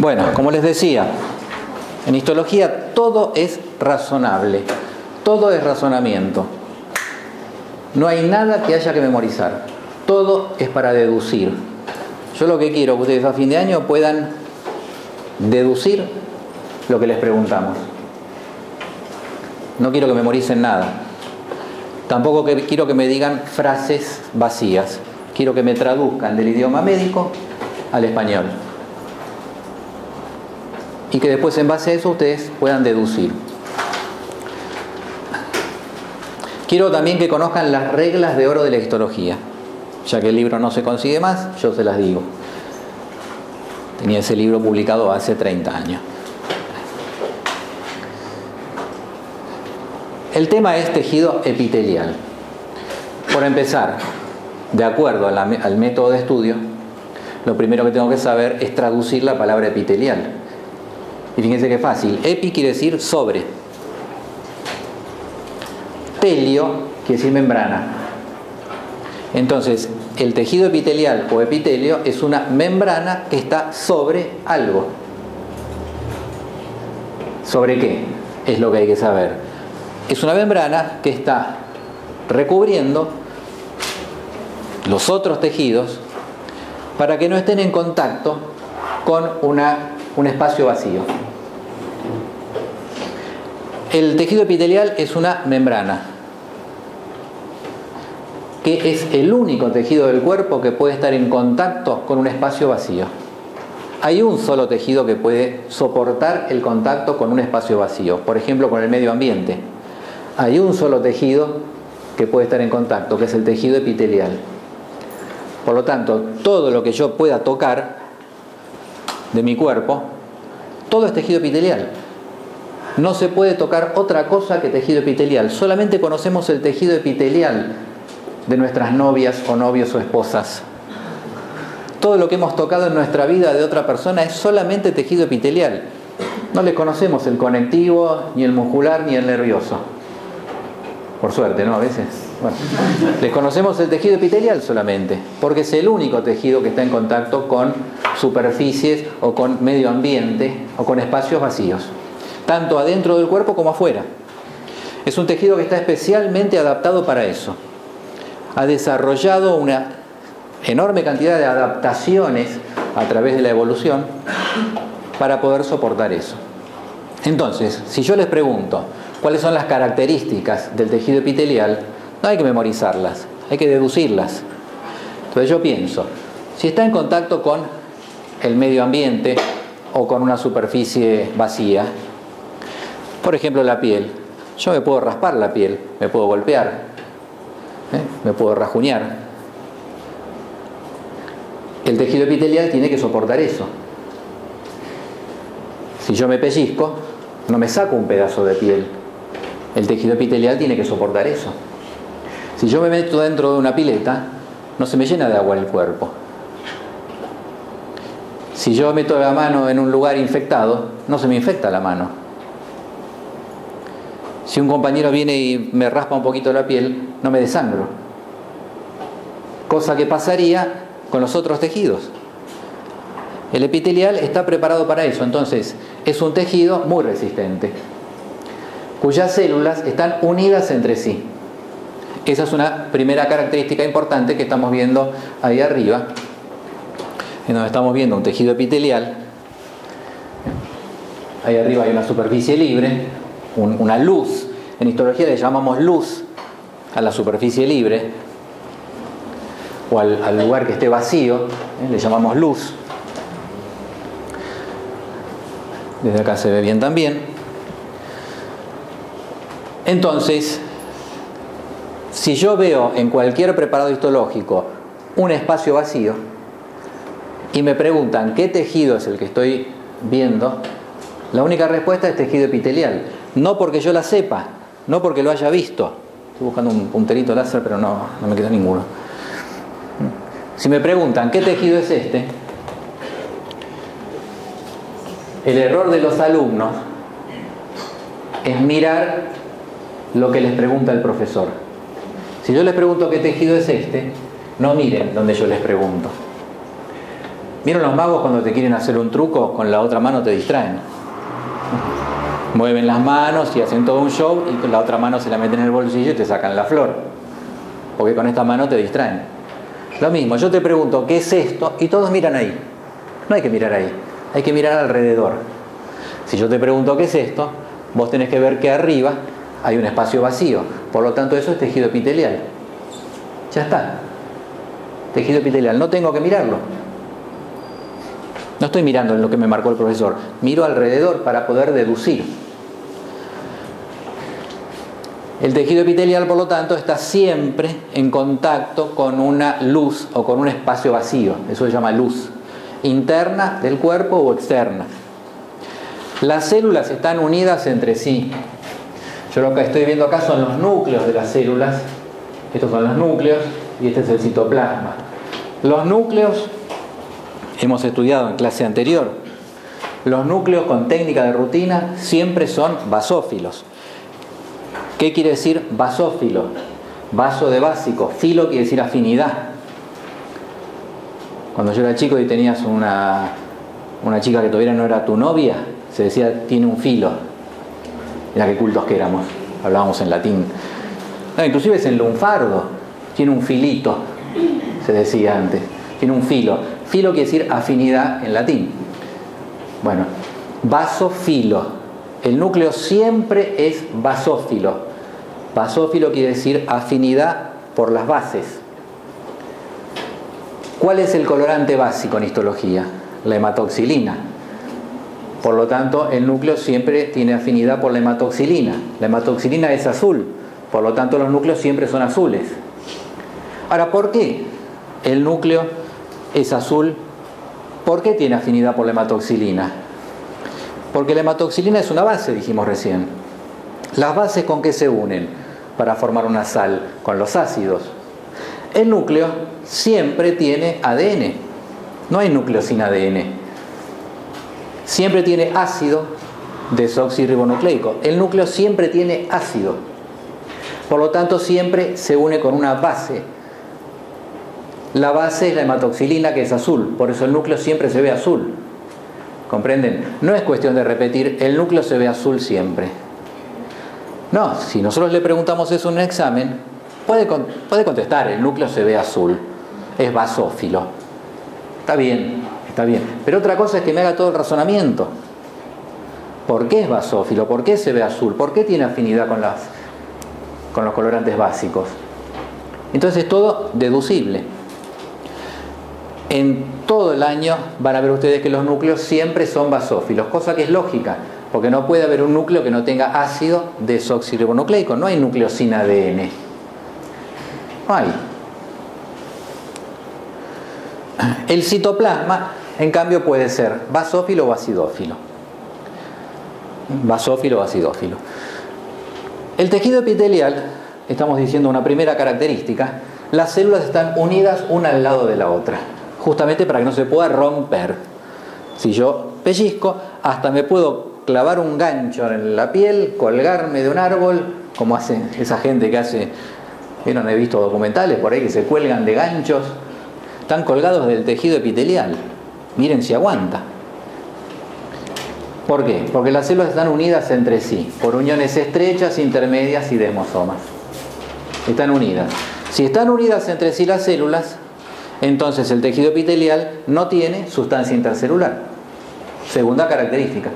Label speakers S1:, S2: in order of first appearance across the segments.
S1: Bueno, como les decía, en histología todo es razonable, todo es razonamiento. No hay nada que haya que memorizar, todo es para deducir. Yo lo que quiero es que ustedes a fin de año puedan deducir lo que les preguntamos. No quiero que memoricen nada. Tampoco quiero que me digan frases vacías. Quiero que me traduzcan del idioma médico al español. Y que después en base a eso ustedes puedan deducir. Quiero también que conozcan las reglas de oro de la histología. Ya que el libro no se consigue más, yo se las digo. Tenía ese libro publicado hace 30 años. El tema es tejido epitelial. Por empezar, de acuerdo al método de estudio, lo primero que tengo que saber es traducir la palabra epitelial. Y fíjense qué fácil. Epi quiere decir sobre. Telio quiere decir membrana. Entonces, el tejido epitelial o epitelio es una membrana que está sobre algo. ¿Sobre qué? Es lo que hay que saber. Es una membrana que está recubriendo los otros tejidos para que no estén en contacto con un espacio vacío. El tejido epitelial es una membrana que es el único tejido del cuerpo que puede estar en contacto con un espacio vacío. Hay un solo tejido que puede soportar el contacto con un espacio vacío, por ejemplo con el medio ambiente. Hay un solo tejido que puede estar en contacto, que es el tejido epitelial. Por lo tanto, todo lo que yo pueda tocar de mi cuerpo, todo es tejido epitelial. No se puede tocar otra cosa que tejido epitelial. Solamente conocemos el tejido epitelial de nuestras novias o novios o esposas. Todo lo que hemos tocado en nuestra vida de otra persona es solamente tejido epitelial. No les conocemos el conectivo, ni el muscular, ni el nervioso. Por suerte, ¿no? A veces. Bueno, les conocemos el tejido epitelial solamente, porque es el único tejido que está en contacto con superficies o con medio ambiente o con espacios vacíos, tanto adentro del cuerpo como afuera. Es un tejido que está especialmente adaptado para eso. Ha desarrollado una enorme cantidad de adaptaciones a través de la evolución para poder soportar eso. Entonces, si yo les pregunto cuáles son las características del tejido epitelial, no hay que memorizarlas, hay que deducirlas. Entonces yo pienso, si está en contacto con el medio ambiente o con una superficie vacía, por ejemplo la piel, yo me puedo raspar la piel, me puedo golpear, me puedo rajuñar. El tejido epitelial tiene que soportar eso. Si yo me pellizco, no me saco un pedazo de piel. El tejido epitelial tiene que soportar eso. Si yo me meto dentro de una pileta, no se me llena de agua el cuerpo. Si yo meto la mano en un lugar infectado, no se me infecta la mano. Si un compañero viene y me raspa un poquito la piel, no me desangro. Cosa que pasaría con los otros tejidos. El epitelial está preparado para eso. Entonces, es un tejido muy resistente, cuyas células están unidas entre sí. Esa es una primera característica importante que estamos viendo ahí arriba, en donde estamos viendo un tejido epitelial. Ahí arriba hay una superficie libre, una luz. En histología le llamamos luz a la superficie libre, o al lugar que esté vacío, le llamamos luz. Desde acá se ve bien también. Entonces, si yo veo en cualquier preparado histológico un espacio vacío y me preguntan qué tejido es el que estoy viendo, la única respuesta es tejido epitelial. No porque yo la sepa, no porque lo haya visto. Estoy buscando un punterito láser, pero no me queda ninguno. Si me preguntan qué tejido es este, el error de los alumnos es mirar lo que les pregunta el profesor. Si yo les pregunto qué tejido es este, no miren donde yo les pregunto. ¿Vieron los magos cuando te quieren hacer un truco? Con la otra mano te distraen. Mueven las manos y hacen todo un show y con la otra mano se la meten en el bolsillo y te sacan la flor. Porque con esta mano te distraen. Lo mismo, yo te pregunto, ¿qué es esto? Y todos miran ahí. No hay que mirar ahí, hay que mirar alrededor. Si yo te pregunto, ¿qué es esto? Vos tenés que ver que arriba hay un espacio vacío. Por lo tanto, eso es tejido epitelial. Ya está. Tejido epitelial, no tengo que mirarlo. No estoy mirando en lo que me marcó el profesor. Miro alrededor para poder deducir. El tejido epitelial, por lo tanto, está siempre en contacto con una luz o con un espacio vacío. Eso se llama luz. Interna del cuerpo o externa. Las células están unidas entre sí. Yo lo que estoy viendo acá son los núcleos de las células. Estos son los núcleos y este es el citoplasma. Los núcleos, hemos estudiado en clase anterior, los núcleos con técnica de rutina siempre son basófilos. ¿Qué quiere decir basófilo? Vaso de básico, filo quiere decir afinidad. Cuando yo era chico y tenías una chica que todavía no era tu novia, se decía tiene un filo. Mira qué cultos que éramos, hablábamos en latín. No, inclusive es en lunfardo, tiene un filito, se decía antes, tiene un filo. Filo quiere decir afinidad en latín. Bueno, basófilo. El núcleo siempre es basófilo. Basófilo quiere decir afinidad por las bases. ¿Cuál es el colorante básico en histología? La hematoxilina. Por lo tanto, el núcleo siempre tiene afinidad por la hematoxilina. La hematoxilina es azul, por lo tanto los núcleos siempre son azules. Ahora, ¿por qué el núcleo es azul? ¿Por qué tiene afinidad por la hematoxilina? Porque la hematoxilina es una base, dijimos recién. ¿Las bases con qué se unen para formar una sal? Con los ácidos. El núcleo siempre tiene ADN. No hay núcleo sin ADN. Siempre tiene ácido desoxirribonucleico. El núcleo siempre tiene ácido. Por lo tanto, siempre se une con una base. La base es la hematoxilina, que es azul. Por eso el núcleo siempre se ve azul. ¿Comprenden? No es cuestión de repetir, el núcleo se ve azul siempre. No, si nosotros le preguntamos eso en un examen, puede contestar, el núcleo se ve azul, es basófilo. Está bien, está bien. Pero otra cosa es que me haga todo el razonamiento. ¿Por qué es basófilo? ¿Por qué se ve azul? ¿Por qué tiene afinidad con los colorantes básicos? Entonces es todo deducible. En todo el año van a ver ustedes que los núcleos siempre son basófilos, cosa que es lógica, porque no puede haber un núcleo que no tenga ácido desoxirribonucleico. No hay núcleo sin ADN. No hay. El citoplasma, en cambio, puede ser basófilo o acidófilo. Basófilo o acidófilo. El tejido epitelial, estamos diciendo una primera característica, las células están unidas una al lado de la otra, justamente para que no se pueda romper. Si yo pellizco, hasta me puedo clavar un gancho en la piel, colgarme de un árbol, como hace esa gente que hace, ¿vieron? He visto documentales por ahí que se cuelgan de ganchos, están colgados del tejido epitelial. Miren si aguanta. ¿Por qué? Porque las células están unidas entre sí, por uniones estrechas, intermedias y desmosomas. Están unidas. Si están unidas entre sí las células, entonces el tejido epitelial no tiene sustancia intercelular. Segunda característica.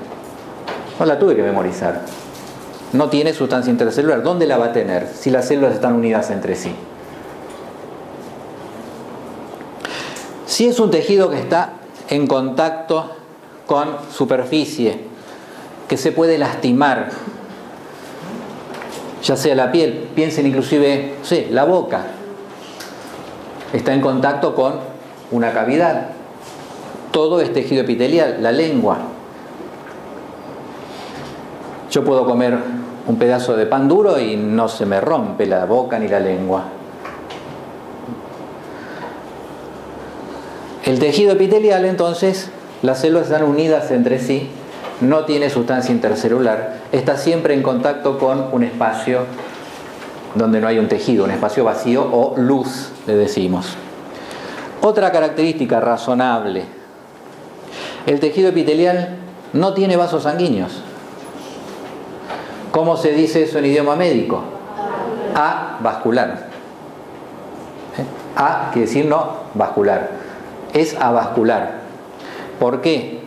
S1: No la tuve que memorizar. No tiene sustancia intercelular. ¿Dónde la va a tener si las células están unidas entre sí? Si es un tejido que está en contacto con superficie, que se puede lastimar, ya sea la piel, piensen inclusive, no sé, la boca, está en contacto con una cavidad. Todo es tejido epitelial, la lengua. Yo puedo comer un pedazo de pan duro y no se me rompe la boca ni la lengua. El tejido epitelial, entonces, las células están unidas entre sí, no tiene sustancia intercelular, está siempre en contacto con un espacio donde no hay un tejido, un espacio vacío o luz, le decimos. Otra característica razonable El tejido epitelial no tiene vasos sanguíneos. ¿Cómo se dice eso en idioma médico? Avascular. A quiere decir no vascular. Es avascular. ¿Por qué?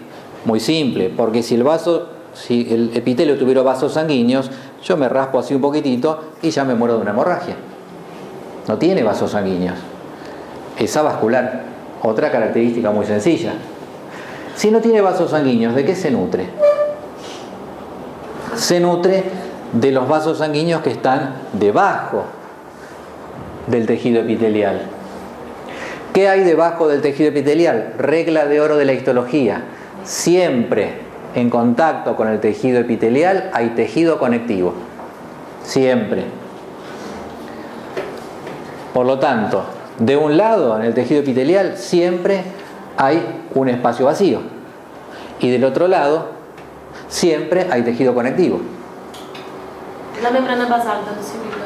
S1: Muy simple, porque si el epitelio tuviera vasos sanguíneos, yo me raspo así un poquitito y ya me muero de una hemorragia. No tiene vasos sanguíneos. Es avascular. Otra característica muy sencilla. Si no tiene vasos sanguíneos, ¿de qué se nutre? Se nutre de los vasos sanguíneos que están debajo del tejido epitelial. ¿Qué hay debajo del tejido epitelial? Regla de oro de la histología. Siempre en contacto con el tejido epitelial hay tejido conectivo. Siempre. Por lo tanto, de un lado en el tejido epitelial siempre hay un espacio vacío. Y del otro lado siempre hay tejido conectivo.
S2: La membrana basal, ¿dónde se ubica?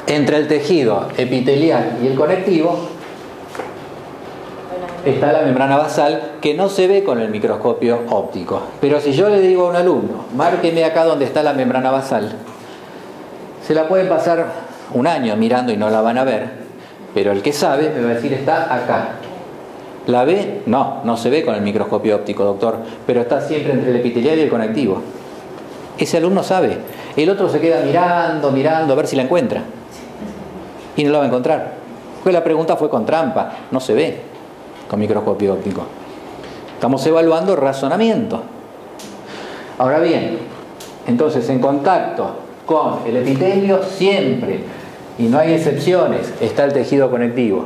S1: Entre el tejido epitelial y el conectivo está la membrana basal, que no se ve con el microscopio óptico. Pero si yo le digo a un alumno, márqueme acá donde está la membrana basal, se la pueden pasar un año mirando y no la van a ver, pero el que sabe me va a decir está acá. ¿La ve? No, no se ve con el microscopio óptico, doctor, pero está siempre entre el epitelial y el conectivo. Ese alumno sabe. El otro se queda mirando a ver si la encuentra. Y no la va a encontrar. Porque la pregunta fue con trampa, no se ve con microscopio óptico. Estamos evaluando razonamiento. Ahora bien, entonces en contacto con el epitelio siempre, y no hay excepciones, está el tejido conectivo.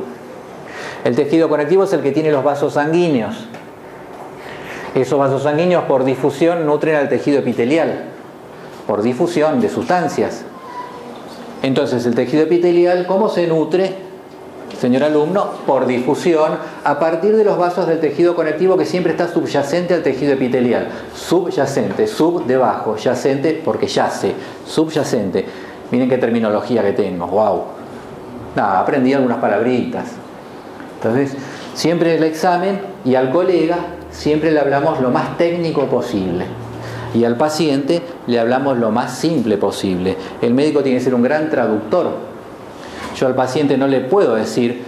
S1: El tejido conectivo es el que tiene los vasos sanguíneos. Esos vasos sanguíneos por difusión nutren al tejido epitelial, por difusión de sustancias. Entonces el tejido epitelial, ¿cómo se nutre, señor alumno? Por difusión a partir de los vasos del tejido conectivo que siempre está subyacente al tejido epitelial. Subyacente, sub debajo, yacente porque yace, subyacente. Miren qué terminología que tengo, wow. Nada, aprendí algunas palabritas. Entonces, siempre en el examen y al colega siempre le hablamos lo más técnico posible. Y al paciente le hablamos lo más simple posible. El médico tiene que ser un gran traductor. Yo al paciente no le puedo decir,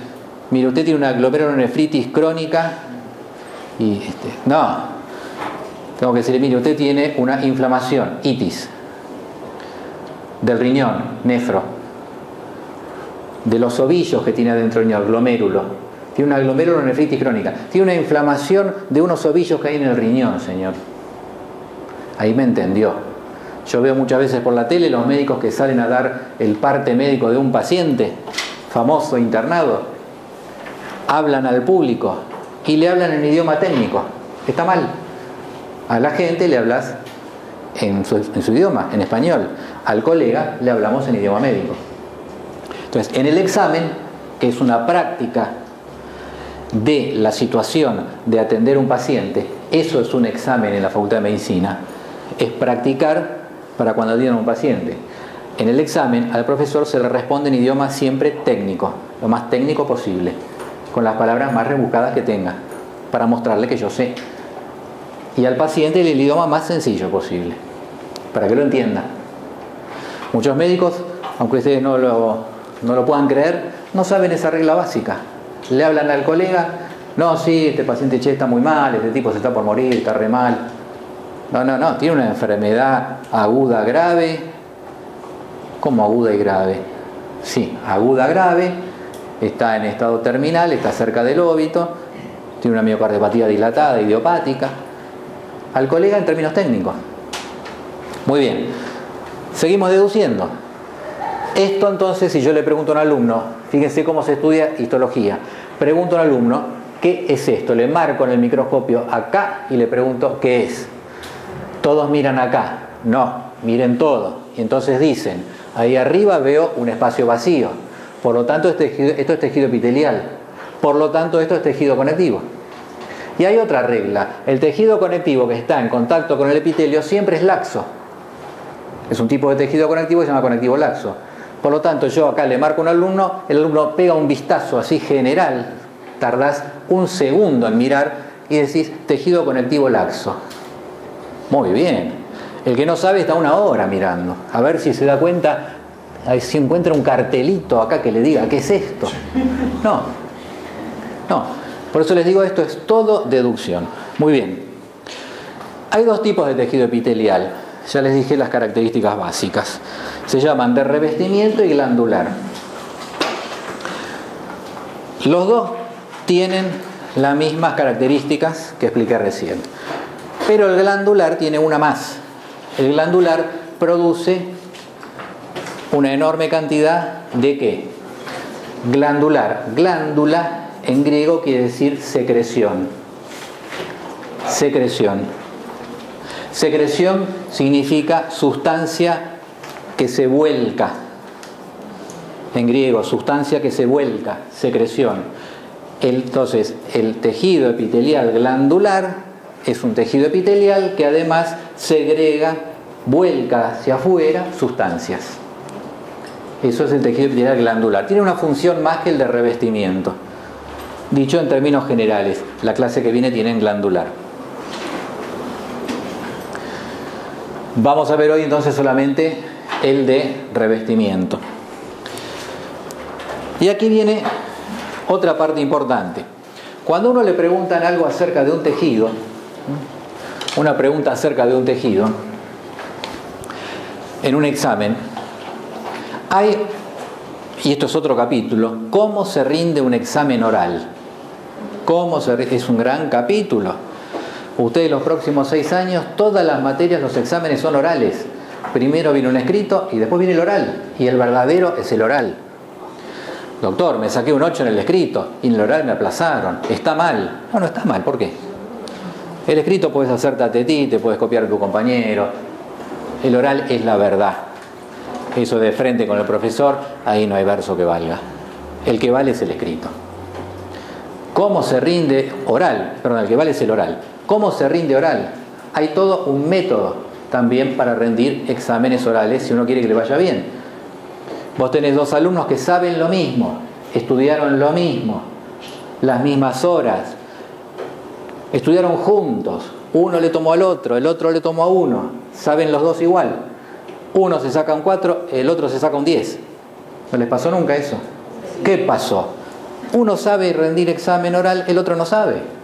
S1: mire, usted tiene una glomerulonefritis crónica y no. Tengo que decirle, mire, usted tiene una inflamación, itis, del riñón, nefro, de los ovillos que tiene adentro del riñón, glomérulo. Tiene una glomerulonefritis crónica. Tiene una inflamación de unos ovillos que hay en el riñón, señor. Ahí me entendió. Yo veo muchas veces por la tele los médicos que salen a dar el parte médico de un paciente famoso internado. Hablan al público y le hablan en idioma técnico. Está mal. A la gente le hablas en su idioma, en español. Al colega le hablamos en idioma médico. Entonces, en el examen, que es una práctica de la situación de atender a un paciente, eso es un examen en la Facultad de Medicina, es practicar para cuando atienden a un paciente. En el examen al profesor se le responde en idioma siempre técnico, lo más técnico posible, con las palabras más rebuscadas que tenga, para mostrarle que yo sé. Y al paciente el idioma más sencillo posible, para que lo entienda. Muchos médicos, aunque ustedes no lo puedan creer, no saben esa regla básica. Le hablan al colega, no, sí, este paciente está muy mal, este tipo se está por morir, está re mal. No, tiene una enfermedad aguda grave. ¿Cómo aguda y grave? Sí, aguda grave, está en estado terminal, está cerca del óbito, tiene una miocardiopatía dilatada, idiopática. Al colega en términos técnicos. Muy bien, seguimos deduciendo. Esto entonces, si yo le pregunto a un alumno, fíjense cómo se estudia histología, pregunto a un alumno, ¿qué es esto? Le marco en el microscopio acá y le pregunto, ¿qué es? Todos miran acá. No, miren todo. Y entonces dicen, ahí arriba veo un espacio vacío. Por lo tanto, esto es tejido epitelial. Por lo tanto, esto es tejido conectivo. Y hay otra regla. El tejido conectivo que está en contacto con el epitelio siempre es laxo. Es un tipo de tejido conectivo que se llama conectivo laxo. Por lo tanto, yo acá le marco a un alumno, el alumno pega un vistazo así general, tardás un segundo en mirar y decís tejido conectivo laxo. Muy bien. El que no sabe está una hora mirando, a ver si se da cuenta, a ver si encuentra un cartelito acá que le diga ¿qué es esto? No. Por eso les digo, esto es todo deducción. Muy bien. Hay dos tipos de tejido epitelial. Ya les dije las características básicas. Se llaman de revestimiento y glandular. Los dos tienen las mismas características que expliqué recién. Pero el glandular tiene una más. El glandular produce una enorme cantidad de ¿qué? Glandular. Glándula en griego quiere decir secreción. Secreción. Secreción significa sustancia que se vuelca. En griego, sustancia que se vuelca, secreción. Entonces, el tejido epitelial glandular es un tejido epitelial que además segrega, vuelca hacia afuera sustancias. Eso es el tejido epitelial glandular. Tiene una función más que el de revestimiento. Dicho en términos generales, la clase que viene tiene glandular. Vamos a ver hoy entonces solamente el de revestimiento. Y aquí viene otra parte importante. Cuando uno le preguntan algo acerca de un tejido, una pregunta acerca de un tejido, en un examen, hay, y esto es otro capítulo, ¿cómo se rinde un examen oral? Es un gran capítulo. Ustedes los próximos 6 años, todas las materias, los exámenes son orales. Primero viene un escrito y después viene el oral. Y el verdadero es el oral. Doctor, me saqué un 8 en el escrito y en el oral me aplazaron. ¿Está mal? No, no está mal. ¿Por qué? El escrito puedes hacerte a tetí, te puedes copiar a tu compañero. El oral es la verdad. Eso de frente con el profesor, ahí no hay verso que valga. El que vale es el escrito. ¿Cómo se rinde oral? Perdón, el que vale es el oral. ¿Cómo se rinde oral? Hay todo un método también para rendir exámenes orales si uno quiere que le vaya bien. Vos tenés 2 alumnos que saben lo mismo, estudiaron lo mismo, las mismas horas, estudiaron juntos, uno le tomó al otro, el otro le tomó a uno, saben los dos igual. Uno se saca un 4, el otro se saca un 10. ¿No les pasó nunca eso? ¿Qué pasó? Uno sabe rendir examen oral, el otro no sabe.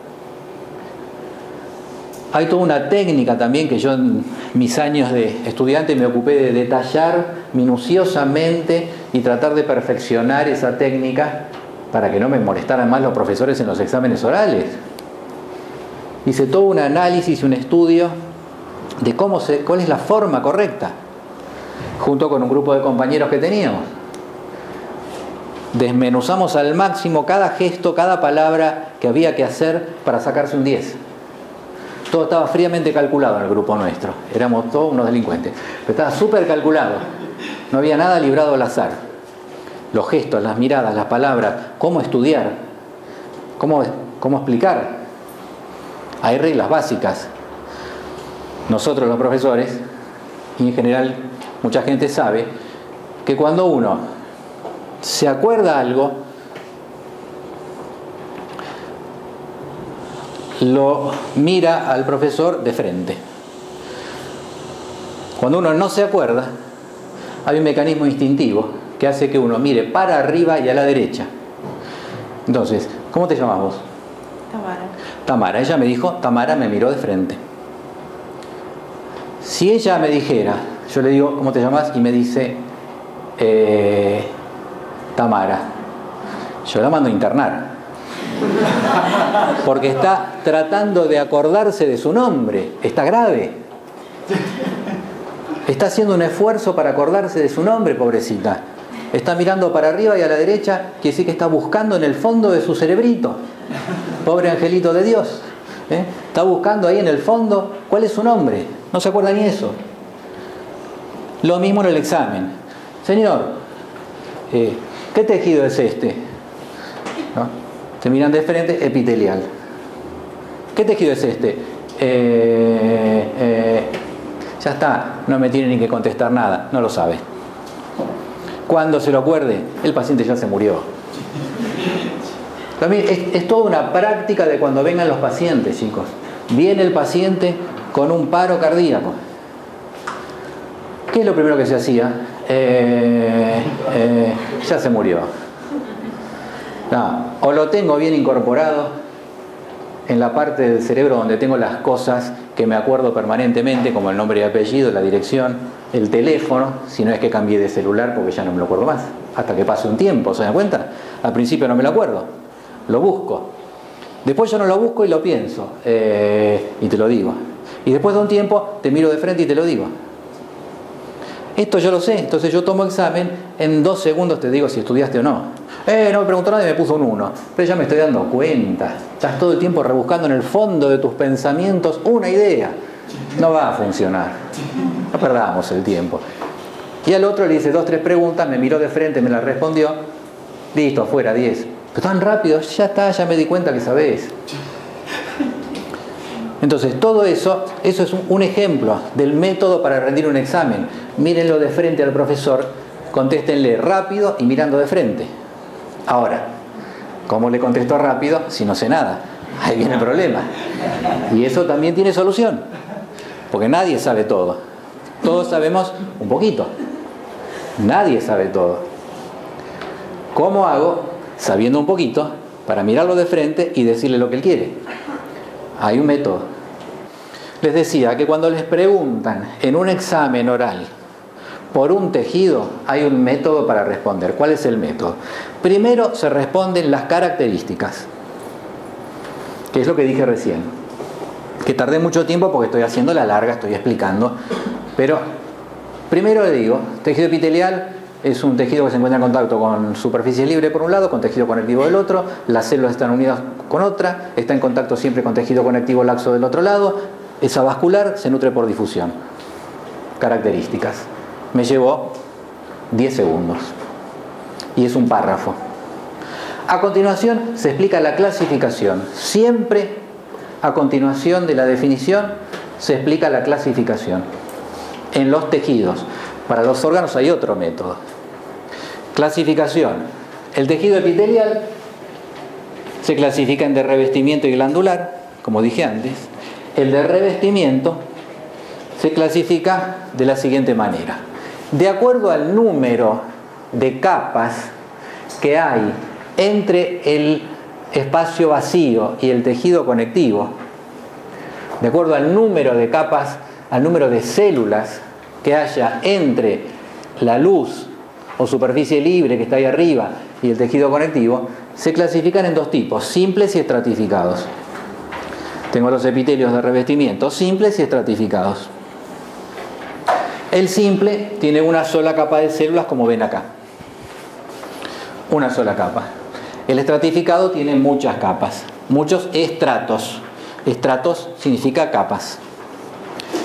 S1: Hay toda una técnica también que yo en mis años de estudiante me ocupé de detallar minuciosamente y tratar de perfeccionar esa técnica para que no me molestaran más los profesores en los exámenes orales. Hice todo un análisis y un estudio de cuál es la forma correcta, junto con un grupo de compañeros que teníamos. Desmenuzamos al máximo cada gesto, cada palabra que había que hacer para sacarse un 10. Todo estaba fríamente calculado en el grupo nuestro. Éramos todos unos delincuentes. Pero estaba súper calculado. No había nada librado al azar. Los gestos, las miradas, las palabras, cómo estudiar, cómo explicar. Hay reglas básicas. Nosotros los profesores, y en general mucha gente sabe, que cuando uno se acuerda algo, lo mira al profesor de frente. Cuando uno no se acuerda, hay un mecanismo instintivo que hace que uno mire para arriba y a la derecha. Entonces, ¿cómo te llamas vos?
S2: Tamara.
S1: Tamara. Ella me dijo, Tamara me miró de frente. Si ella me dijera, yo le digo, ¿cómo te llamas? Y me dice, Tamara. Yo la mando a internar. Porque está tratando de acordarse de su nombre. Está grave. Está haciendo un esfuerzo para acordarse de su nombre, pobrecita. Está mirando para arriba y a la derecha, quiere decir que está buscando en el fondo de su cerebrito. Pobre angelito de Dios. Está buscando ahí en el fondo cuál es su nombre. No se acuerda ni eso. Lo mismo en el examen. Señor, ¿qué tejido es este? ¿No? Te miran de frente, epitelial. ¿Qué tejido es este? Ya está, no me tiene ni que contestar nada, no lo sabe. Cuando se lo acuerde, el paciente ya se murió. También es toda una práctica de cuando vengan los pacientes, chicos. Viene el paciente con un paro cardíaco. ¿Qué es lo primero que se hacía? Ya se murió. No, o lo tengo bien incorporado en la parte del cerebro donde tengo las cosas que me acuerdo permanentemente, como el nombre y apellido, la dirección, el teléfono, si no es que cambié de celular porque ya no me lo acuerdo más, hasta que pase un tiempo, ¿se dan cuenta? Al principio no me lo acuerdo, lo busco. Después yo no lo busco y lo pienso, y te lo digo. Y después de un tiempo te miro de frente y te lo digo. Esto yo lo sé, entonces yo tomo examen, en 2 segundos te digo si estudiaste o no. No me preguntó nadie y me puso un 1. Pero ya me estoy dando cuenta. Estás todo el tiempo rebuscando en el fondo de tus pensamientos una idea. No va a funcionar. No perdamos el tiempo. Y al otro le hice 2, 3 preguntas, me miró de frente, me las respondió. Listo, afuera, 10. Pero tan rápido, ya está, ya me di cuenta que sabés. Entonces, todo eso es un ejemplo del método para rendir un examen. Mírenlo de frente al profesor, contéstenle rápido y mirando de frente. Ahora, ¿cómo le contesto rápido si no sé nada? Ahí viene el problema. Y eso también tiene solución, porque nadie sabe todo. Todos sabemos un poquito. Nadie sabe todo. ¿Cómo hago, sabiendo un poquito, para mirarlo de frente y decirle lo que él quiere? Hay un método. Les decía que cuando les preguntan en un examen oral por un tejido, hay un método para responder. ¿Cuál es el método? Primero se responden las características, que es lo que dije recién. Que tardé mucho tiempo porque estoy haciendo la larga, estoy explicando. Pero primero le digo, tejido epitelial es un tejido que se encuentra en contacto con superficie libre por un lado, con tejido conectivo del otro, las células están unidas con otra, está en contacto siempre con tejido conectivo laxo del otro lado, es avascular, se nutre por difusión. Características. Me llevó 10 segundos. Y es un párrafo. A continuación se explica la clasificación. Siempre a continuación de la definición se explica la clasificación. En los tejidos. Para los órganos hay otro método. Clasificación. El tejido epitelial se clasifica en de revestimiento y glandular, como dije antes. El de revestimiento se clasifica de la siguiente manera. De acuerdo al número de capas que hay entre el espacio vacío y el tejido conectivo, de acuerdo al número de capas, al número de células que haya entre la luz o superficie libre que está ahí arriba y el tejido conectivo, se clasifican en 2 tipos, simples y estratificados. Tengo los epitelios de revestimiento simples y estratificados. El simple tiene una sola capa de células, como ven acá. Una sola capa. El estratificado tiene muchas capas, muchos estratos. Estratos significa capas.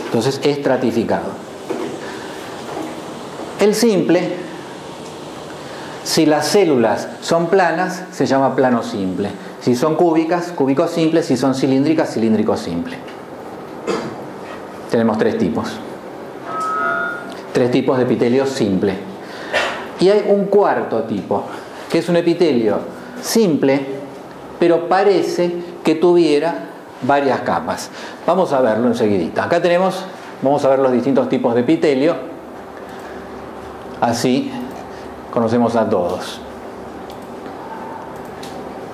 S1: Entonces, estratificado. El simple, si las células son planas, se llama plano simple. Si son cúbicas, cúbico simple. Si son cilíndricas, cilíndrico simple. Tenemos 3 tipos. 3 tipos de epitelio simple. Y hay un cuarto tipo, que es un epitelio simple, pero parece que tuviera varias capas. Vamos a verlo enseguidita. Acá vamos a ver los distintos tipos de epitelio. Así conocemos a todos.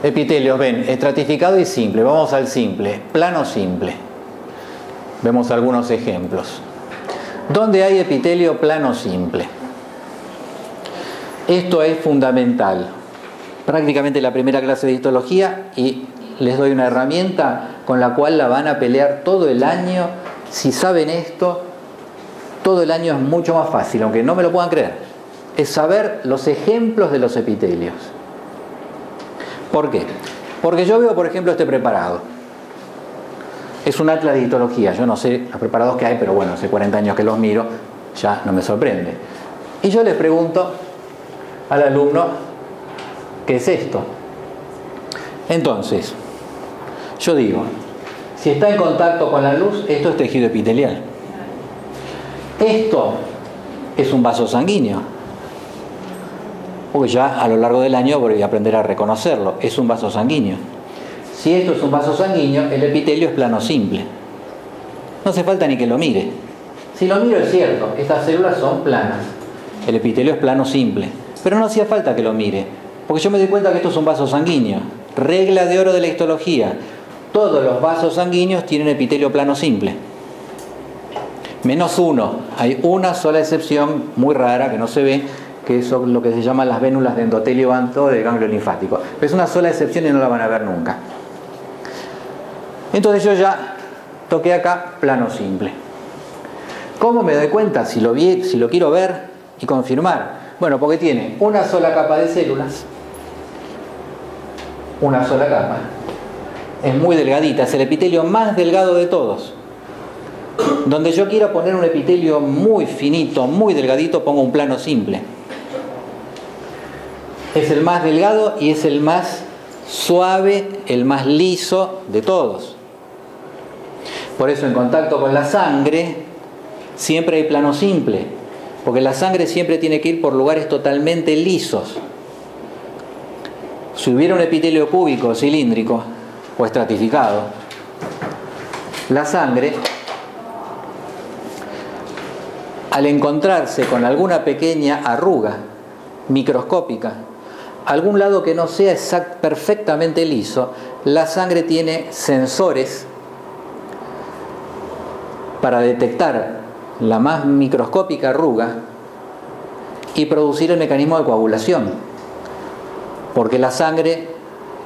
S1: Epitelios, ven, estratificado y simple. Vamos al simple, plano simple. Vemos algunos ejemplos. ¿Dónde hay epitelio plano simple? Esto es fundamental. Prácticamente la primera clase de histología, y les doy una herramienta con la cual la van a pelear todo el año. Si saben esto, todo el año es mucho más fácil, aunque no me lo puedan creer. Es saber los ejemplos de los epitelios. ¿Por qué? Porque yo veo, por ejemplo, este preparado. Es un atlas de histología. Yo no sé los preparados que hay, pero bueno, hace 40 años que los miro, ya no me sorprende. Y yo le pregunto al alumno, ¿qué es esto? Entonces, yo digo, si está en contacto con la luz, esto es tejido epitelial. Esto es un vaso sanguíneo. porque ya a lo largo del año voy a aprender a reconocerlo. Es un vaso sanguíneo. Si esto es un vaso sanguíneo, el epitelio es plano simple. No hace falta ni que lo mire. Si lo miro es cierto, estas células son planas. El epitelio es plano simple. Pero no hacía falta que lo mire, porque yo me doy cuenta que esto es un vaso sanguíneo. Regla de oro de la histología. Todos los vasos sanguíneos tienen epitelio plano simple. Menos uno. Hay una sola excepción muy rara que no se ve, que es lo que se llaman las vénulas de endotelio anto del ganglio linfático. Pero es una sola excepción y no la van a ver nunca. Entonces yo ya toqué acá plano simple. ¿Cómo me doy cuenta si lo quiero ver y confirmar? Bueno, porque tiene una sola capa de células. Una sola capa. Es muy delgadita, es el epitelio más delgado de todos. Donde yo quiera poner un epitelio muy finito, muy delgadito, pongo un plano simple. Es el más delgado y es el más suave, el más liso de todos. Por eso en contacto con la sangre siempre hay plano simple, porque la sangre siempre tiene que ir por lugares totalmente lisos. Si hubiera un epitelio cúbico, cilíndrico o estratificado, la sangre, al encontrarse con alguna pequeña arruga microscópica, algún lado que no sea perfectamente liso, la sangre tiene sensores para detectar la más microscópica arruga y producir el mecanismo de coagulación, porque la sangre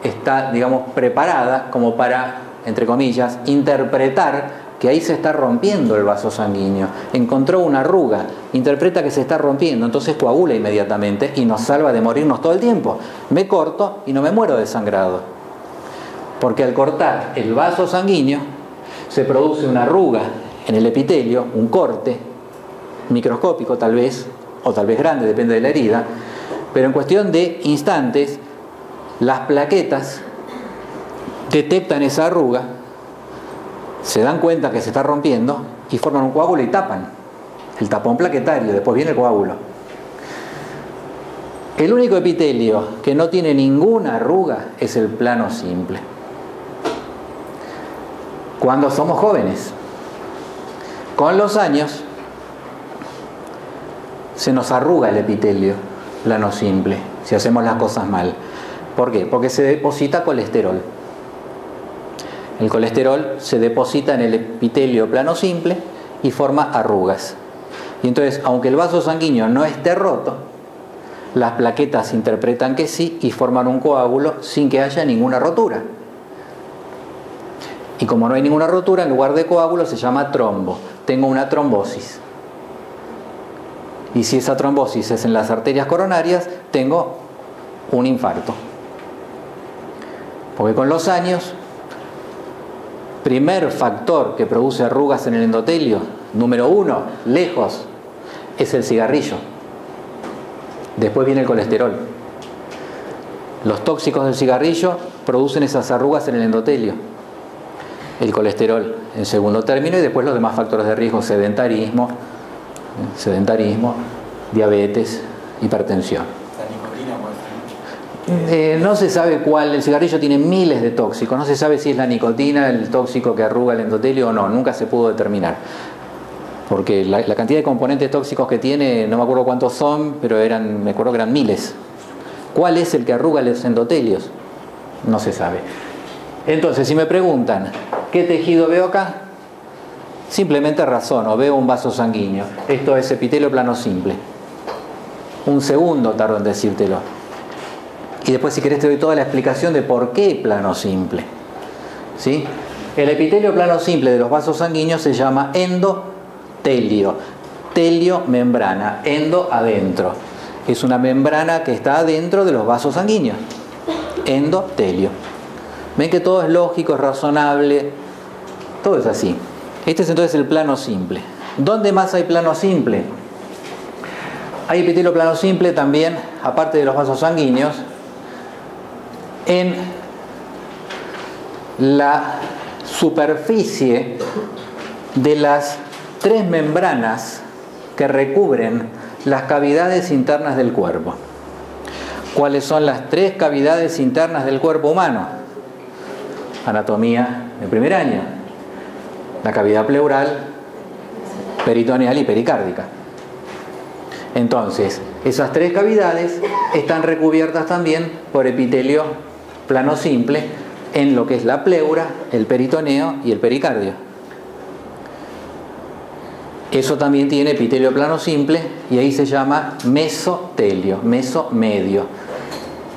S1: está, digamos, preparada como para, entre comillas, interpretar que ahí se está rompiendo el vaso sanguíneo. Encontró una arruga, interpreta que se está rompiendo, entonces coagula inmediatamente y nos salva de morirnos todo el tiempo. Me corto y no me muero desangrado, porque al cortar el vaso sanguíneo se produce una arruga en el epitelio, un corte microscópico tal vez, o tal vez grande, depende de la herida, pero en cuestión de instantes las plaquetas detectan esa arruga, se dan cuenta que se está rompiendo y forman un coágulo y tapan el tapón plaquetario, después viene el coágulo. El único epitelio que no tiene ninguna arruga es el plano simple. Cuando somos jóvenes, con los años se nos arruga el epitelio plano simple si hacemos las cosas mal. ¿Por qué? Porque se deposita colesterol. El colesterol se deposita en el epitelio plano simple y forma arrugas. Y entonces, aunque el vaso sanguíneo no esté roto, las plaquetas interpretan que sí y forman un coágulo sin que haya ninguna rotura. Y como no hay ninguna rotura, en lugar de coágulo se llama trombo. Tengo una trombosis. Y si esa trombosis es en las arterias coronarias, tengo un infarto. Porque con los años, primer factor que produce arrugas en el endotelio, número 1, lejos, es el cigarrillo. Después viene el colesterol. Los tóxicos del cigarrillo producen esas arrugas en el endotelio. El colesterol en segundo término y después los demás factores de riesgo, sedentarismo, diabetes, hipertensión. No se sabe cuál, el cigarrillo tiene miles de tóxicos, no se sabe si es la nicotina el tóxico que arruga el endotelio o no, nunca se pudo determinar. Porque la cantidad de componentes tóxicos que tiene, no me acuerdo cuántos son, pero me acuerdo que eran miles. ¿Cuál es el que arruga los endotelios? No se sabe. Entonces, si me preguntan, ¿qué tejido veo acá? Simplemente razono, veo un vaso sanguíneo. Esto es epitelio plano simple. Un segundo tardo en decírtelo. Y después, si querés, te doy toda la explicación de por qué plano simple. ¿Sí? El epitelio plano simple de los vasos sanguíneos se llama endotelio. Telio, membrana. Endo, adentro. Es una membrana que está adentro de los vasos sanguíneos. Endotelio. Ven que todo es lógico, es razonable. Todo es así. Este es entonces el plano simple. ¿Dónde más hay plano simple? Hay epitelio plano simple también, aparte de los vasos sanguíneos, en la superficie de las 3 membranas que recubren las cavidades internas del cuerpo. ¿Cuáles son las 3 cavidades internas del cuerpo humano? Anatomía de primer año. La cavidad pleural, peritoneal y pericárdica. Entonces, esas 3 cavidades están recubiertas también por epitelio plano simple en lo que es la pleura, el peritoneo y el pericardio. Eso también tiene epitelio plano simple y ahí se llama mesotelio, mesomedio,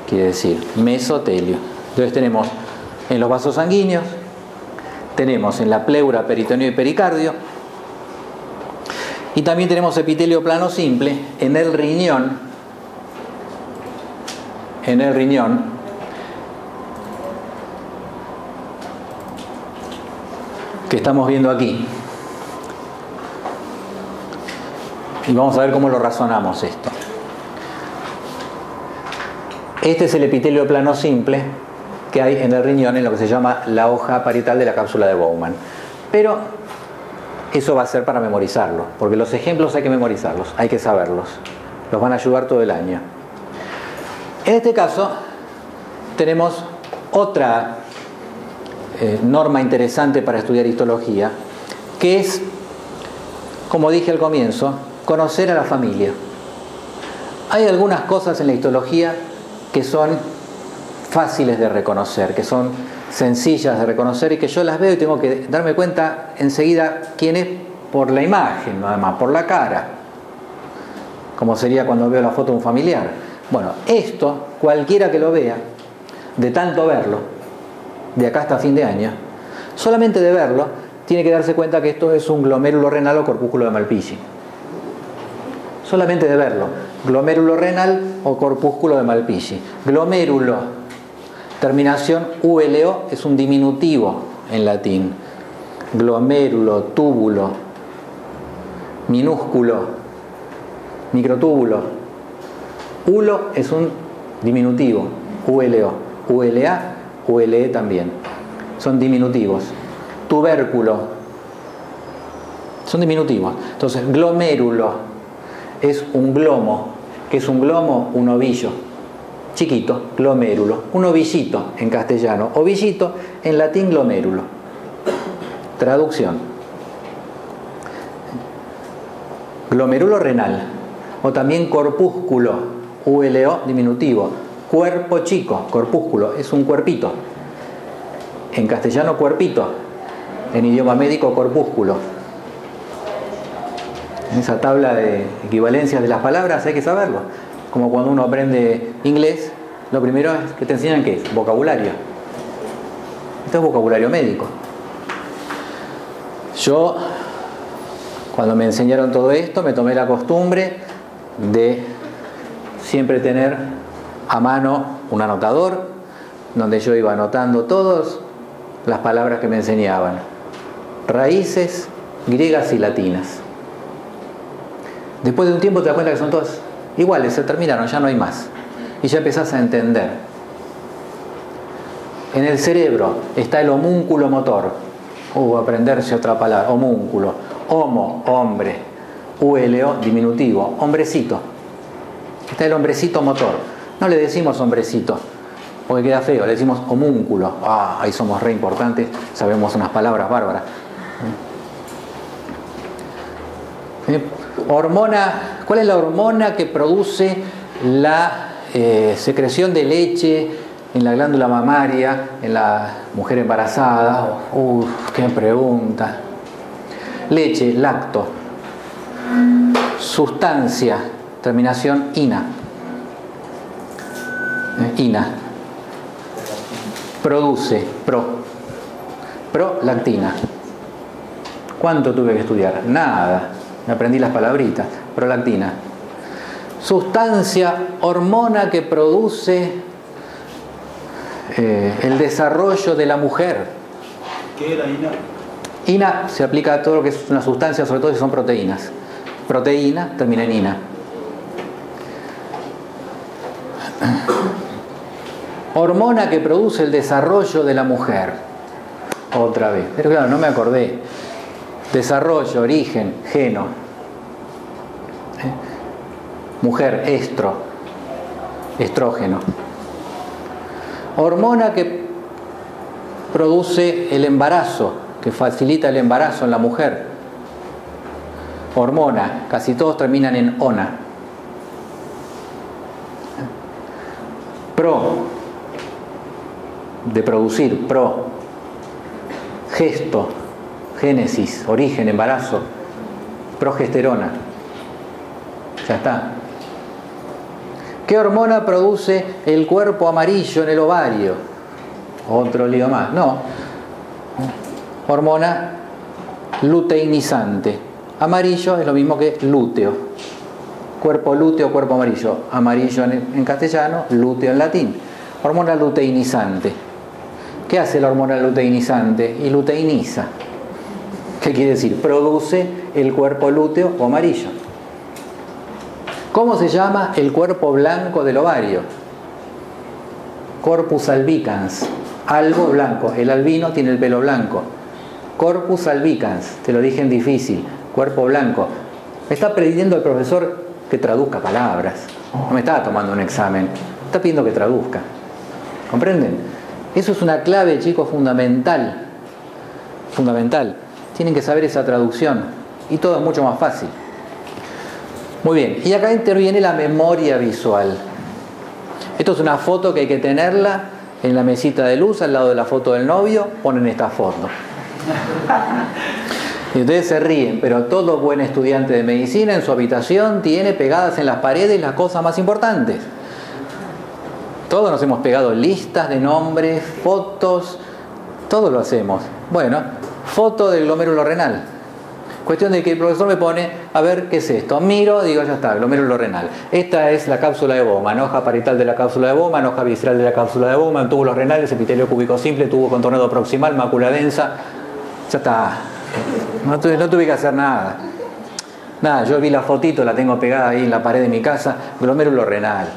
S1: quiere decir mesotelio. Entonces tenemos en los vasos sanguíneos, tenemos en la pleura, peritoneo y pericardio, y también tenemos epitelio plano simple en el riñón, que estamos viendo aquí. Y vamos a ver cómo lo razonamos esto. Este es el epitelio plano simple que hay en el riñón, en lo que se llama la hoja parietal de la cápsula de Bowman. Pero eso va a ser para memorizarlo, porque los ejemplos hay que memorizarlos, hay que saberlos. Los van a ayudar todo el año. En este caso, tenemos otra norma interesante para estudiar histología, que es, como dije al comienzo, conocer a la familia. Hay algunas cosas en la histología que son fáciles de reconocer, que son sencillas de reconocer y que yo las veo y tengo que darme cuenta enseguida quién es por la imagen, nada más, por la cara, como sería cuando veo la foto de un familiar. Bueno, esto, cualquiera que lo vea, de tanto verlo, de acá hasta fin de año, solamente de verlo, tiene que darse cuenta que esto es un glomérulo renal o corpúsculo de Malpighi. Solamente de verlo, glomérulo renal o corpúsculo de Malpighi. Glomérulo, terminación ULO, es un diminutivo en latín. Glomérulo, túbulo, minúsculo, microtúbulo. Ulo es un diminutivo, ULO, ULA, ULE también. Son diminutivos. Tubérculo, son diminutivos. Entonces, glomérulo es un glomo. ¿Qué es un glomo? Un ovillo chiquito, glomérulo. Un ovillito en castellano. Ovillito, en latín glomérulo. Traducción. Glomérulo renal. O también corpúsculo. ULO, diminutivo. Cuerpo chico, corpúsculo. Es un cuerpito. En castellano, cuerpito. En idioma médico, corpúsculo. En esa tabla de equivalencias de las palabras hay que saberlo. Como cuando uno aprende inglés, lo primero es que te enseñan ¿qué es? Vocabulario. Esto es vocabulario médico. Yo, cuando me enseñaron todo esto, me tomé la costumbre de siempre tener a mano un anotador donde yo iba anotando todas las palabras que me enseñaban. Raíces griegas y latinas. Después de un tiempo te das cuenta que son todas iguales, se terminaron, ya no hay más. Y ya empezás a entender. En el cerebro está el homúnculo motor. Aprenderse otra palabra, homúnculo. Homo, hombre. ULO, diminutivo. Hombrecito. Está el hombrecito motor. No le decimos hombrecito, porque queda feo, le decimos homúnculo. Ahí somos re importantes, sabemos unas palabras bárbaras. Hormona, ¿cuál es la hormona que produce la secreción de leche en la glándula mamaria, en la mujer embarazada? ¡Qué pregunta! Leche, lacto. Sustancia, terminación ina. Ina. Produce, prolactina. ¿Cuánto tuve que estudiar? Nada. Me aprendí las palabritas. Prolactina. Sustancia, hormona que produce el desarrollo de la mujer.
S3: ¿Qué era INA?
S1: INA se aplica a todo lo que es una sustancia, sobre todo si son proteínas. Proteína termina en INA. Hormona que produce el desarrollo de la mujer. Otra vez. Pero claro, no me acordé. Desarrollo, origen, geno. Mujer, estro. estrógeno. Hormona que produce el embarazo, que facilita el embarazo en la mujer. Hormona, casi todos terminan en ona. Pro, de producir, pro. Gesto, génesis, origen, embarazo. Progesterona. Ya está. ¿Qué hormona produce el cuerpo amarillo en el ovario? Otro lío más. No. Hormona luteinizante. Amarillo es lo mismo que lúteo. Cuerpo lúteo, cuerpo amarillo. Amarillo en castellano, lúteo en latín. Hormona luteinizante. ¿Qué hace la hormona luteinizante? Y luteiniza. ¿Qué quiere decir? Produce el cuerpo lúteo o amarillo. ¿Cómo se llama el cuerpo blanco del ovario? Corpus albicans. Algo blanco. El albino tiene el pelo blanco. Corpus albicans. Te lo dije en difícil. Cuerpo blanco. Me está pidiendo el profesor que traduzca palabras. No me está tomando un examen. Me está pidiendo que traduzca. ¿Comprenden? Eso es una clave, chicos, fundamental. Fundamental. Tienen que saber esa traducción. Y todo es mucho más fácil. Muy bien, y acá interviene la memoria visual. Esto es una foto que hay que tenerla en la mesita de luz, al lado de la foto del novio, ponen esta foto. Y ustedes se ríen, pero todo buen estudiante de medicina en su habitación tiene pegadas en las paredes las cosas más importantes. Todos nos hemos pegado listas de nombres, fotos, todo lo hacemos. Bueno, foto del glomérulo renal. Cuestión de que el profesor me pone, a ver, ¿qué es esto? Miro, digo, ya está, glomérulo renal. Esta es la cápsula de Bowman, hoja parietal de la cápsula de Bowman, hoja visceral de la cápsula de Bowman, túbulos renales, epitelio cúbico simple, tubo contornado proximal, mácula densa. Ya está. No tuve que hacer nada. Nada, yo vi la fotito, la tengo pegada ahí en la pared de mi casa, glomérulo renal.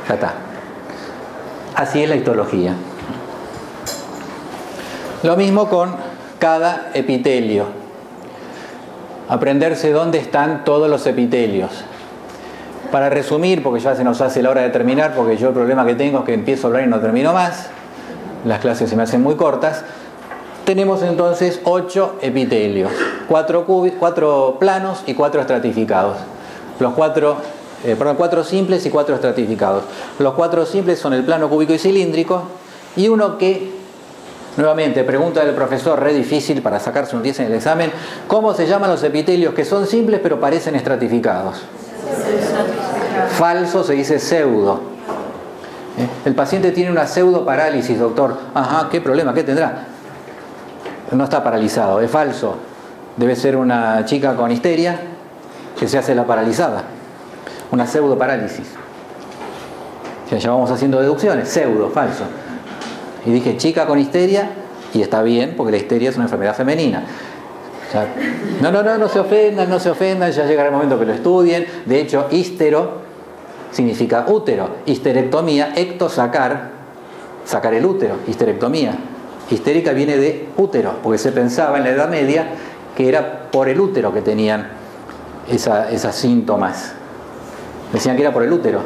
S1: Ya está. Así es la histología. Lo mismo con cada epitelio. Aprenderse dónde están todos los epitelios. Para resumir, porque ya se nos hace la hora de terminar, porque yo el problema que tengo es que empiezo a hablar y no termino más, las clases se me hacen muy cortas. Tenemos entonces 8 epitelios, 4 planos y 4 estratificados. Los 4 simples y 4 estratificados. Los 4 simples son el plano cúbico y cilíndrico, y uno que, nuevamente, pregunta del profesor, re difícil para sacarse un 10 en el examen, ¿cómo se llaman los epitelios que son simples pero parecen estratificados? Falso se dice pseudo. El paciente tiene una pseudoparálisis, doctor. Ajá, ¿qué problema? ¿Qué tendrá? No está paralizado, es falso. Debe ser una chica con histeria que se hace la paralizada. Una pseudoparálisis. Ya vamos haciendo deducciones. Pseudo, falso. Y dije chica con histeria, y está bien, porque la histeria es una enfermedad femenina. O sea, no se ofendan, ya llegará el momento que lo estudien. De hecho, histero significa útero. Histerectomía, ecto, sacar el útero, histerectomía. Histérica viene de útero, porque se pensaba en la Edad Media que era por el útero que tenían esas síntomas. Decían que era por el útero.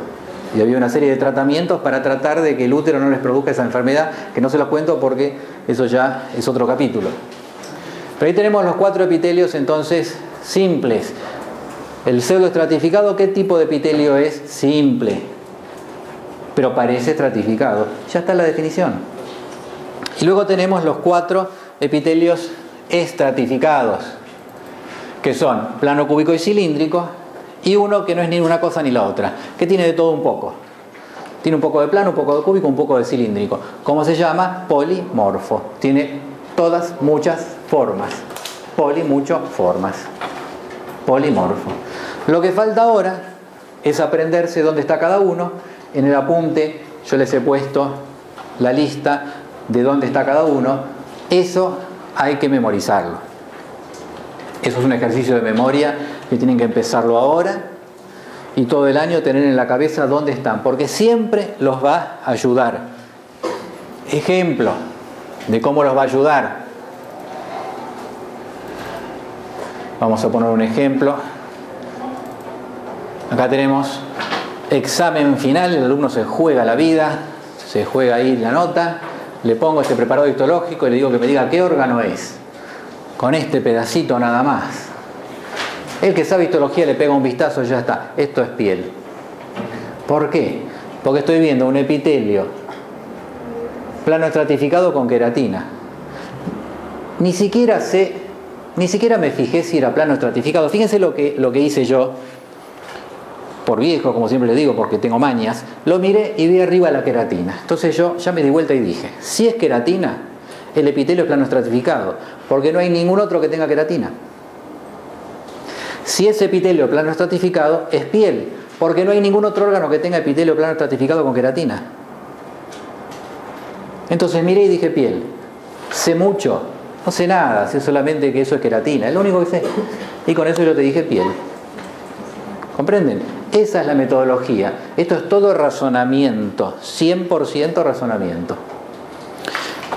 S1: Y había una serie de tratamientos para tratar de que el útero no les produzca esa enfermedad, que no se los cuento porque eso ya es otro capítulo. Pero ahí tenemos los 4 epitelios entonces simples. El pseudoestratificado, ¿qué tipo de epitelio es? Simple, pero parece estratificado. Ya está la definición. Y luego tenemos los 4 epitelios estratificados, que son plano cúbico y cilíndrico, y uno que no es ni una cosa ni la otra, que tiene de todo un poco. Tiene un poco de plano, un poco de cúbico, un poco de cilíndrico. ¿Cómo se llama? Polimorfo. Tiene todas, muchas formas. Formas. Polimorfo. Lo que falta ahora es aprenderse dónde está cada uno. En el apunte yo les he puesto la lista de dónde está cada uno. Eso hay que memorizarlo. Eso es un ejercicio de memoria que tienen que empezarlo ahora y todo el año tener en la cabeza dónde están, porque siempre los va a ayudar. Ejemplo de cómo los va a ayudar. Vamos a poner un ejemplo. Acá tenemos examen final, el alumno se juega la vida, se juega ahí la nota, le pongo este preparado histológico y le digo que me diga qué órgano es, con este pedacito nada más. El que sabe histología le pega un vistazo y ya está, esto es piel. ¿Por qué? Porque estoy viendo un epitelio plano estratificado con queratina. Ni siquiera me fijé si era plano estratificado. Fíjense lo que hice yo, por viejo, como siempre le digo, porque tengo mañas. Lo miré y vi arriba la queratina. Entonces yo ya me di vuelta y dije, si es queratina, el epitelio es plano estratificado, porque no hay ningún otro que tenga queratina. Si es epitelio plano estratificado, es piel, porque no hay ningún otro órgano que tenga epitelio plano estratificado con queratina. Entonces miré y dije piel. Sé mucho, no sé nada, sé solamente que eso es queratina, es lo único que sé. Y con eso yo te dije piel. ¿Comprenden? Esa es la metodología. Esto es todo razonamiento, 100% razonamiento.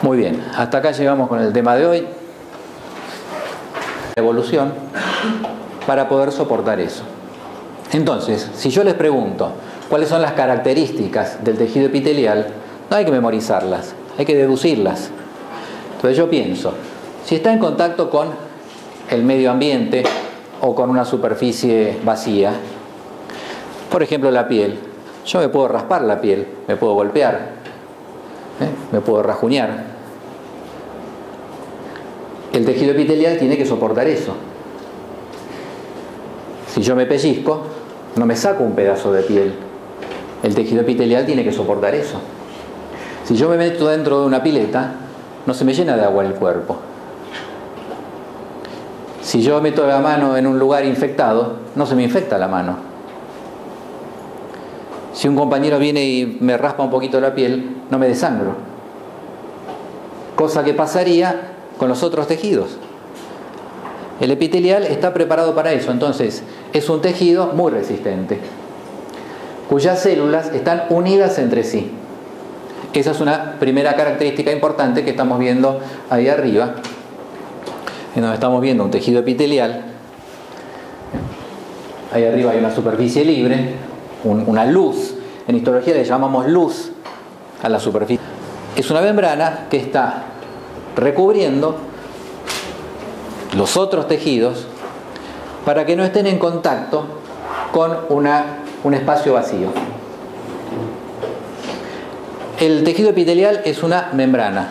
S1: Muy bien, hasta acá llegamos con el tema de hoy. Evolución para poder soportar eso. Entonces, si yo les pregunto cuáles son las características del tejido epitelial, no hay que memorizarlas, hay que deducirlas. Entonces yo pienso, si está en contacto con el medio ambiente o con una superficie vacía, por ejemplo la piel, yo me puedo raspar la piel, me puedo golpear, me puedo rajuñar. El tejido epitelial tiene que soportar eso. Si yo me pellizco, no me saco un pedazo de piel. El tejido epitelial tiene que soportar eso. Si yo me meto dentro de una pileta, no se me llena de agua el cuerpo. Si yo meto la mano en un lugar infectado, no se me infecta la mano. Si un compañero viene y me raspa un poquito la piel, no me desangro. Cosa que pasaría con los otros tejidos. El epitelial está preparado para eso, entonces es un tejido muy resistente, cuyas células están unidas entre sí. Esa es una primera característica importante que estamos viendo ahí arriba, en donde estamos viendo un tejido epitelial. Ahí arriba hay una superficie libre, una luz. En histología le llamamos luz a la superficie. Es una membrana que está recubriendo los otros tejidos para que no estén en contacto con un espacio vacío. El tejido epitelial es una membrana,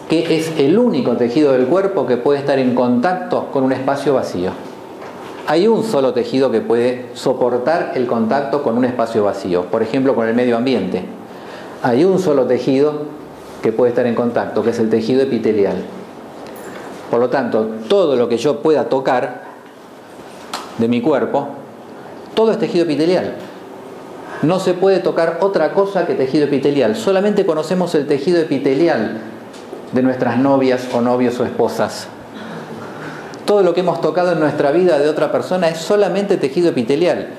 S1: que es el único tejido del cuerpo que puede estar en contacto con un espacio vacío. Hay un solo tejido que puede soportar el contacto con un espacio vacío, por ejemplo con el medio ambiente. Hay un solo tejido que puede estar en contacto, que es el tejido epitelial. Por lo tanto, todo lo que yo pueda tocar de mi cuerpo, todo es tejido epitelial. No se puede tocar otra cosa que tejido epitelial. Solamente conocemos el tejido epitelial de nuestras novias o novios o esposas. Todo lo que hemos tocado en nuestra vida de otra persona es solamente tejido epitelial.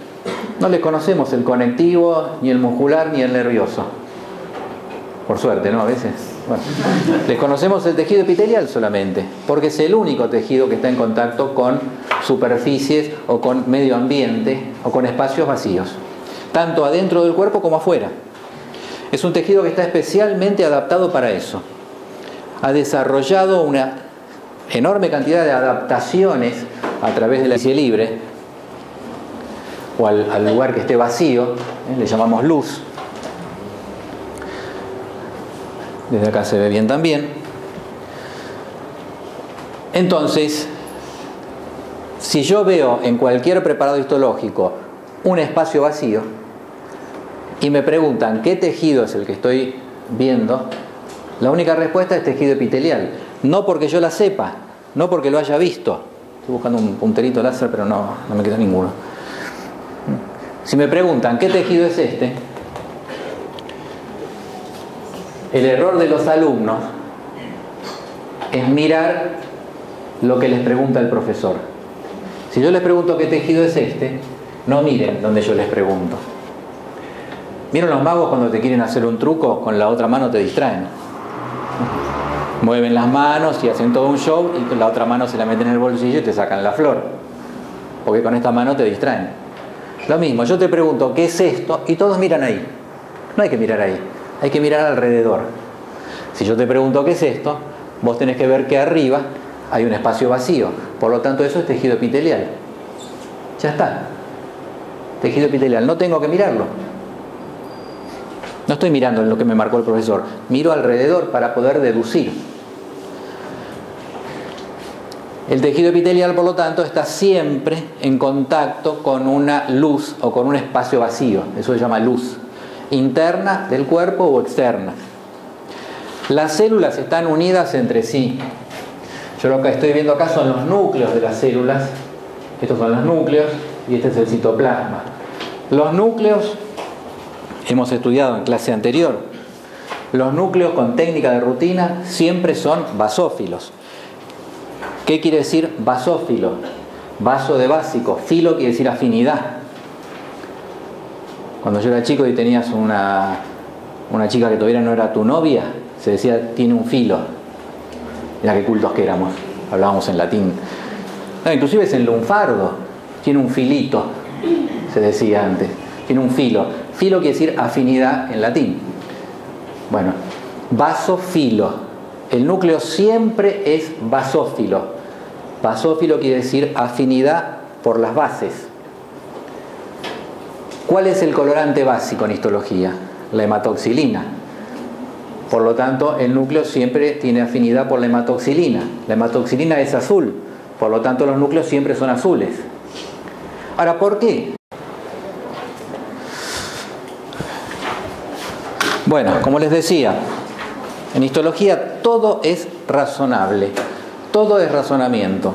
S1: No les conocemos el conectivo, ni el muscular, ni el nervioso. Por suerte, ¿no? A veces. Bueno, les conocemos el tejido epitelial solamente, porque es el único tejido que está en contacto con superficies o con medio ambiente o con espacios vacíos, tanto adentro del cuerpo como afuera. Es un tejido que está especialmente adaptado para eso. Ha desarrollado una enorme cantidad de adaptaciones a través de la superficie libre o al lugar que esté vacío, le llamamos luz. Desde acá se ve bien también. Entonces, si yo veo en cualquier preparado histológico un espacio vacío y me preguntan qué tejido es el que estoy viendo, la única respuesta es tejido epitelial. No porque yo la sepa, no porque lo haya visto. Estoy buscando un punterito láser, pero no me queda ninguno. Si me preguntan qué tejido es este, el error de los alumnos es mirar lo que les pregunta el profesor. Si yo les pregunto qué tejido es este, no miren donde yo les pregunto. ¿Vieron los magos cuando te quieren hacer un truco? Con la otra mano te distraen. Mueven las manos y hacen todo un show y con la otra mano se la meten en el bolsillo y te sacan la flor. Porque con esta mano te distraen. Lo mismo, yo te pregunto, ¿qué es esto? Y todos miran ahí. No hay que mirar ahí, hay que mirar alrededor. Si yo te pregunto, ¿qué es esto? Vos tenés que ver que arriba hay un espacio vacío. Por lo tanto, eso es tejido epitelial. Ya está. Tejido epitelial, no tengo que mirarlo. No estoy mirando en lo que me marcó el profesor. Miro alrededor para poder deducir. El tejido epitelial, por lo tanto, está siempre en contacto con una luz o con un espacio vacío. Eso se llama luz. Interna del cuerpo o externa. Las células están unidas entre sí. Yo lo que estoy viendo acá son los núcleos de las células. Estos son los núcleos y este es el citoplasma. Los núcleos, hemos estudiado en clase anterior, los núcleos con técnica de rutina siempre son basófilos. ¿Qué quiere decir basófilo? Vaso de básico, filo quiere decir afinidad. Cuando yo era chico y tenías una chica que todavía no era tu novia, se decía, tiene un filo. Mira qué cultos que éramos, hablábamos en latín. No, inclusive es en lunfardo, tiene un filito, se decía antes, tiene un filo. Filo quiere decir afinidad en latín. Bueno, basófilo, el núcleo siempre es basófilo. Basófilo quiere decir afinidad por las bases. ¿Cuál es el colorante básico en histología? La hematoxilina. Por lo tanto, el núcleo siempre tiene afinidad por la hematoxilina. La hematoxilina es azul, por lo tanto los núcleos siempre son azules. Ahora, ¿por qué? Bueno, como les decía, en histología todo es razonable, todo es razonamiento.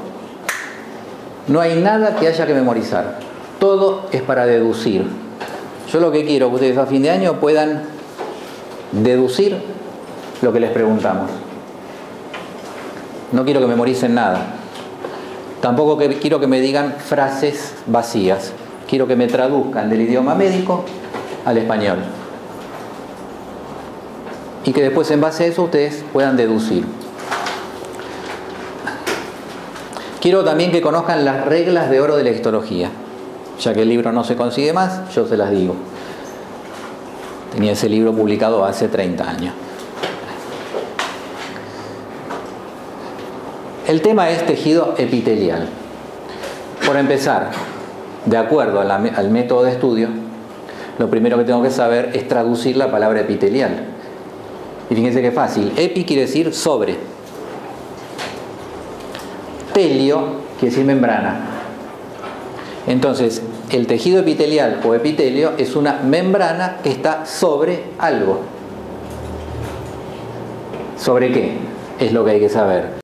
S1: No hay nada que haya que memorizar, todo es para deducir. Yo lo que quiero es que ustedes a fin de año puedan deducir lo que les preguntamos. No quiero que memoricen nada. Tampoco quiero que me digan frases vacías. Quiero que me traduzcan del idioma médico al español. Y que después en base a eso ustedes puedan deducir. Quiero también que conozcan las reglas de oro de la histología. Ya que el libro no se consigue más, yo se las digo. Tenía ese libro publicado hace 30 años. El tema es tejido epitelial. Por empezar, de acuerdo al método de estudio, lo primero que tengo que saber es traducir la palabra epitelial. Y fíjense qué fácil. Epi quiere decir sobre. Telio quiere decir membrana. Entonces, el tejido epitelial o epitelio es una membrana que está sobre algo. ¿Sobre qué? Es lo que hay que saber.